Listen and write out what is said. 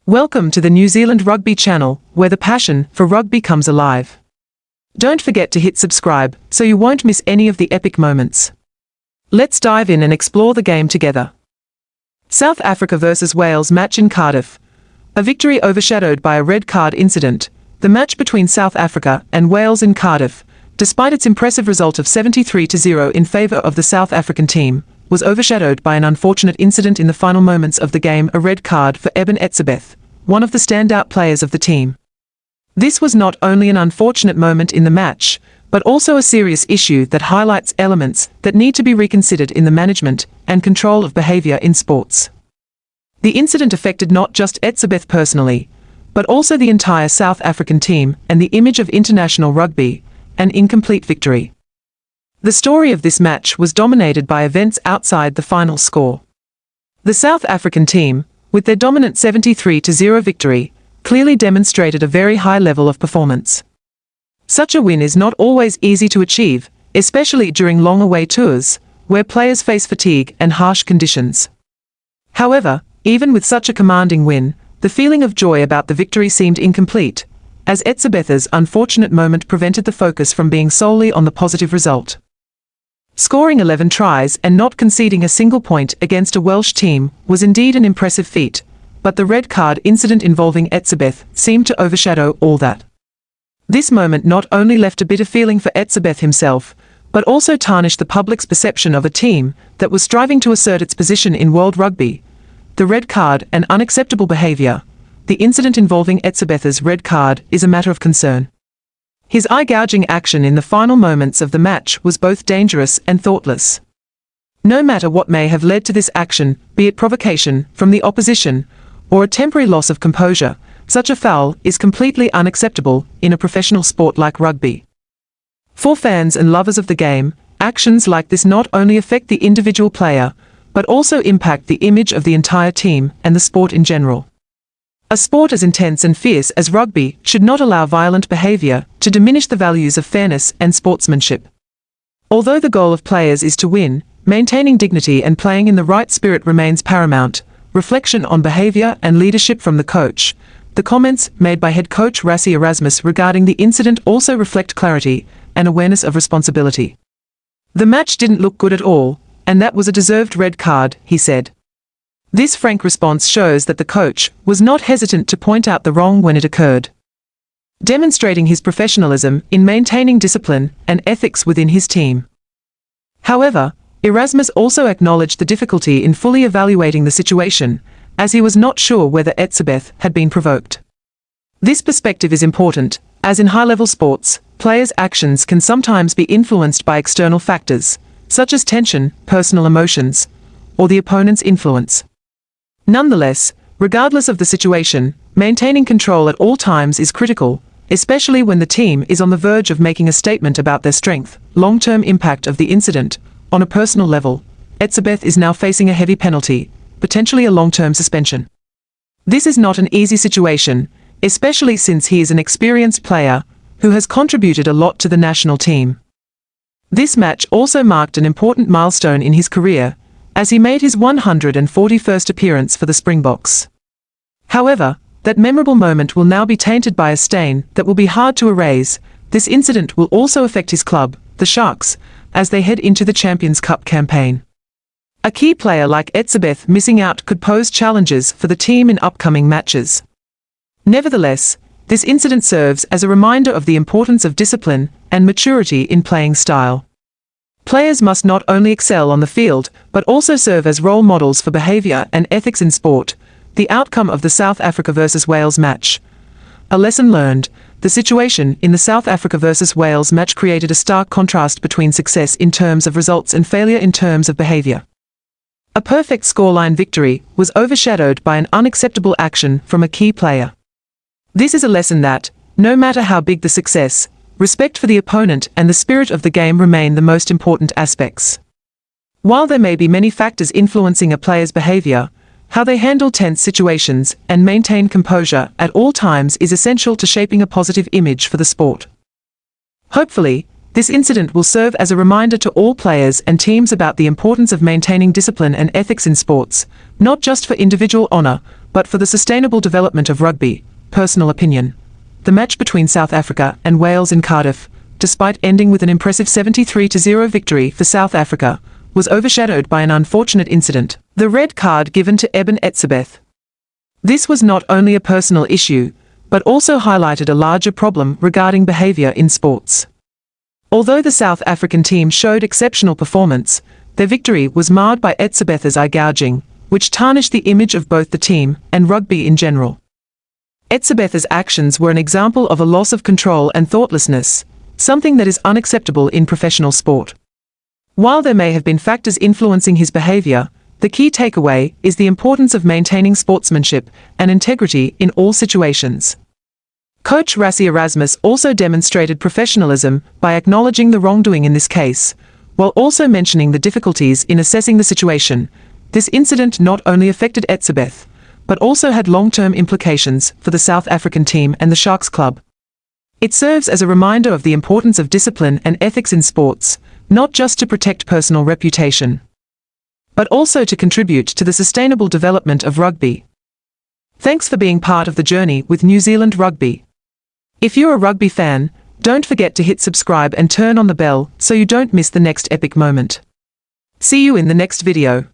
Welcome to the New Zealand Rugby channel, where the passion for rugby comes alive. Don't forget to hit subscribe so you won't miss any of the epic moments. Let's dive in and explore the game together. South Africa vs Wales match in Cardiff. A victory overshadowed by a red card incident. The match between South Africa and Wales in Cardiff, despite its impressive result of 73-0 in favour of the South African team, was overshadowed by an unfortunate incident in the final moments of the game, a red card for Eben Etzebeth, one of the standout players of the team. This was not only an unfortunate moment in the match, but also a serious issue that highlights elements that need to be reconsidered in the management and control of behaviour in sports. The incident affected not just Etzebeth personally, but also the entire South African team and the image of international rugby, an incomplete victory. The story of this match was dominated by events outside the final score. The South African team, with their dominant 73-0 victory, clearly demonstrated a very high level of performance. Such a win is not always easy to achieve, especially during long away tours, where players face fatigue and harsh conditions. However, even with such a commanding win, the feeling of joy about the victory seemed incomplete, as Etzebeth's unfortunate moment prevented the focus from being solely on the positive result. Scoring 11 tries and not conceding a single point against a Welsh team was indeed an impressive feat, but the red card incident involving Etzebeth seemed to overshadow all that. This moment not only left a bitter feeling for Etzebeth himself, but also tarnished the public's perception of a team that was striving to assert its position in world rugby. The red card and unacceptable behaviour. The incident involving Etzebeth's red card is a matter of concern. His eye-gouging action in the final moments of the match was both dangerous and thoughtless. No matter what may have led to this action, be it provocation from the opposition, or a temporary loss of composure, such a foul is completely unacceptable in a professional sport like rugby. For fans and lovers of the game, actions like this not only affect the individual player, but also impact the image of the entire team and the sport in general. A sport as intense and fierce as rugby should not allow violent behaviour to diminish the values of fairness and sportsmanship. Although the goal of players is to win, maintaining dignity and playing in the right spirit remains paramount. Reflection on behaviour and leadership from the coach. The comments made by head coach Rassie Erasmus regarding the incident also reflect clarity and awareness of responsibility. "The match didn't look good at all, and that was a deserved red card," he said. This frank response shows that the coach was not hesitant to point out the wrong when it occurred, demonstrating his professionalism in maintaining discipline and ethics within his team. However, Erasmus also acknowledged the difficulty in fully evaluating the situation, as he was not sure whether Etzebeth had been provoked. This perspective is important, as in high-level sports, players' actions can sometimes be influenced by external factors, such as tension, personal emotions, or the opponent's influence. Nonetheless, regardless of the situation, maintaining control at all times is critical, especially when the team is on the verge of making a statement about their strength. Long-term impact of the incident. On a personal level, Etzebeth is now facing a heavy penalty, potentially a long-term suspension. This is not an easy situation, especially since he is an experienced player who has contributed a lot to the national team. This match also marked an important milestone in his career, as he made his 141st appearance for the Springboks. However, that memorable moment will now be tainted by a stain that will be hard to erase. This incident will also affect his club, the Sharks, as they head into the Champions Cup campaign. A key player like Etzebeth missing out could pose challenges for the team in upcoming matches. Nevertheless, this incident serves as a reminder of the importance of discipline and maturity in playing style. Players must not only excel on the field, but also serve as role models for behaviour and ethics in sport. The outcome of the South Africa vs Wales match. A lesson learned. The situation in the South Africa vs Wales match created a stark contrast between success in terms of results and failure in terms of behaviour. A perfect scoreline victory was overshadowed by an unacceptable action from a key player. This is a lesson that, no matter how big the success, respect for the opponent and the spirit of the game remain the most important aspects. While there may be many factors influencing a player's behaviour, how they handle tense situations and maintain composure at all times is essential to shaping a positive image for the sport. Hopefully, this incident will serve as a reminder to all players and teams about the importance of maintaining discipline and ethics in sports, not just for individual honour, but for the sustainable development of rugby. Personal opinion. The match between South Africa and Wales in Cardiff, despite ending with an impressive 73-0 victory for South Africa, was overshadowed by an unfortunate incident: the red card given to Eben Etzebeth. This was not only a personal issue, but also highlighted a larger problem regarding behaviour in sports. Although the South African team showed exceptional performance, their victory was marred by Etzebeth's eye-gouging, which tarnished the image of both the team and rugby in general. Etzebeth's actions were an example of a loss of control and thoughtlessness, something that is unacceptable in professional sport. While there may have been factors influencing his behaviour, the key takeaway is the importance of maintaining sportsmanship and integrity in all situations. Coach Rassie Erasmus also demonstrated professionalism by acknowledging the wrongdoing in this case, while also mentioning the difficulties in assessing the situation. This incident not only affected Etzebeth, but also had long-term implications for the South African team and the Sharks Club. It serves as a reminder of the importance of discipline and ethics in sports, not just to protect personal reputation, but also to contribute to the sustainable development of rugby. Thanks for being part of the journey with New Zealand Rugby. If you're a rugby fan, don't forget to hit subscribe and turn on the bell so you don't miss the next epic moment. See you in the next video.